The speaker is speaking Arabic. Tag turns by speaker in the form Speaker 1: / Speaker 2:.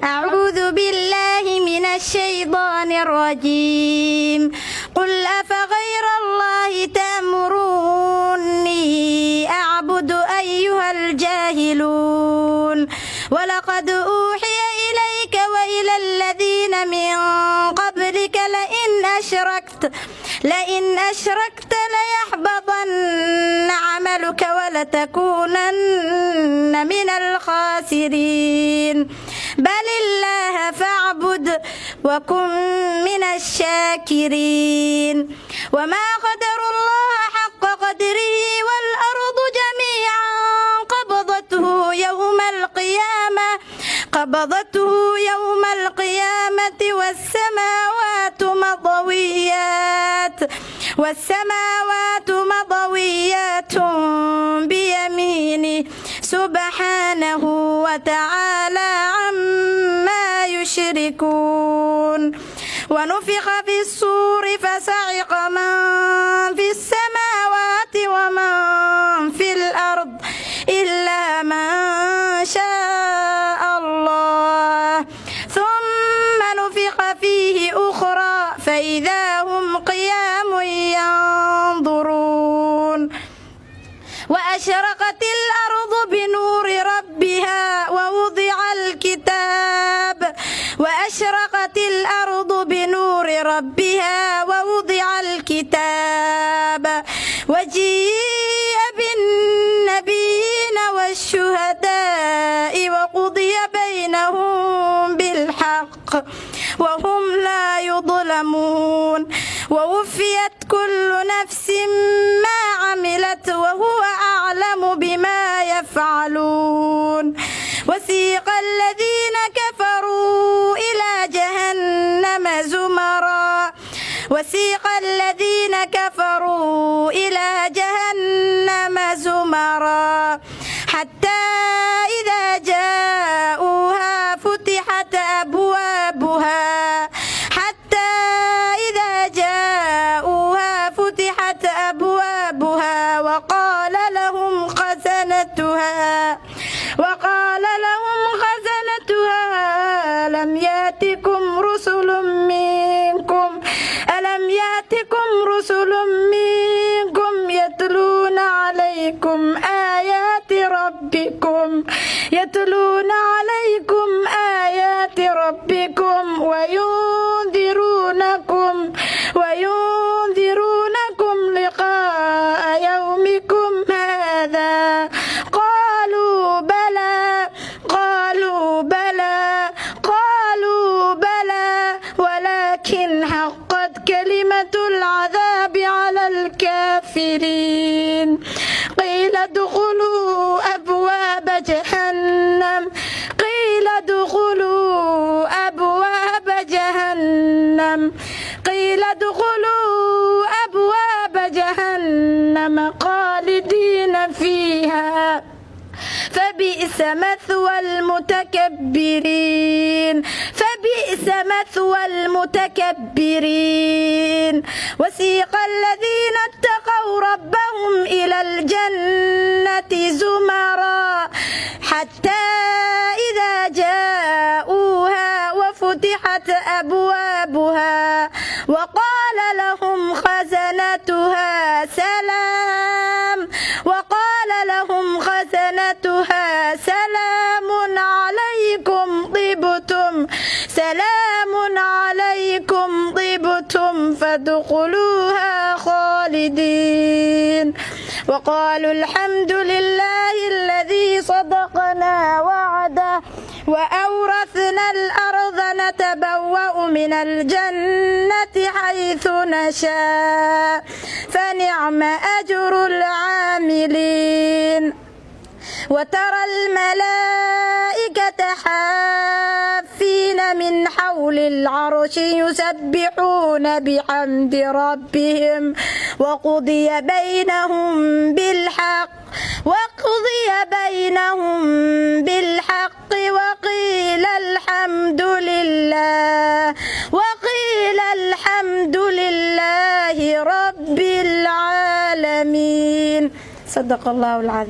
Speaker 1: أعوذ بالله من الشيطان الرجيم. قل أفغير الله تأمروني أعبد أيها الجاهلون. ولقد أوحي إليك وإلى الذين من قبلك لئن أشركت ليحبطن عملك ولتكونن من الخاسرين. بل الله فاعبد وكن من الشاكرين. وما قدر الله حق قدره والأرض جميعا قبضته يوم القيامة والسماوات مضويات بيمينه سبحانه وتعالى عما يشركون. ونفخ في الصور فصعق من في السماوات ومن في الأرض إلا من شاء الله، ثم نفخ فيه أخرى فإذا هم قيام ينظرون. وأشرقت الأرض بنور ربها ووضع الكتاب وجيء بالنبيين والشهداء وقضي بينهم بالحق وهم لا يظلمون. ووفيت كل نفس ما عملت وهو أعلم بما يفعلون. وسيق الذين كفروا إلى جهنم زمرا حتى إذا جاءوها فتحت أبوابها وقال لهم خزنتها ألم يأتكم رسل منكم يتلون عليكم آيات ربكم وينذرونكم لقاء يومكم هذا. قالوا بلى ولكن حقت كلمة العذاب على الكافرين. قيل ادخلوا أبواب جهنم خالدين فيها فبئس مثوى المتكبرين. وسيق الذين اتقوا ربهم إلى الجنة زمرا حتى إذا جاءوها وفتحت أبوابها وقال لهم خزنتها سلام عليكم طبتم فادخلوها خالدين. وقالوا الحمد لله الذي صدقنا وعده وأورثنا الأرض نتبوأ من الجنة حيث نشاء فنعم أجر العاملين. وترى الملائكة حافين من حول العرش يسبحون بحمد ربهم وقضي بينهم بالحق وقيل الحمد لله رب العالمين. صدق الله العظيم.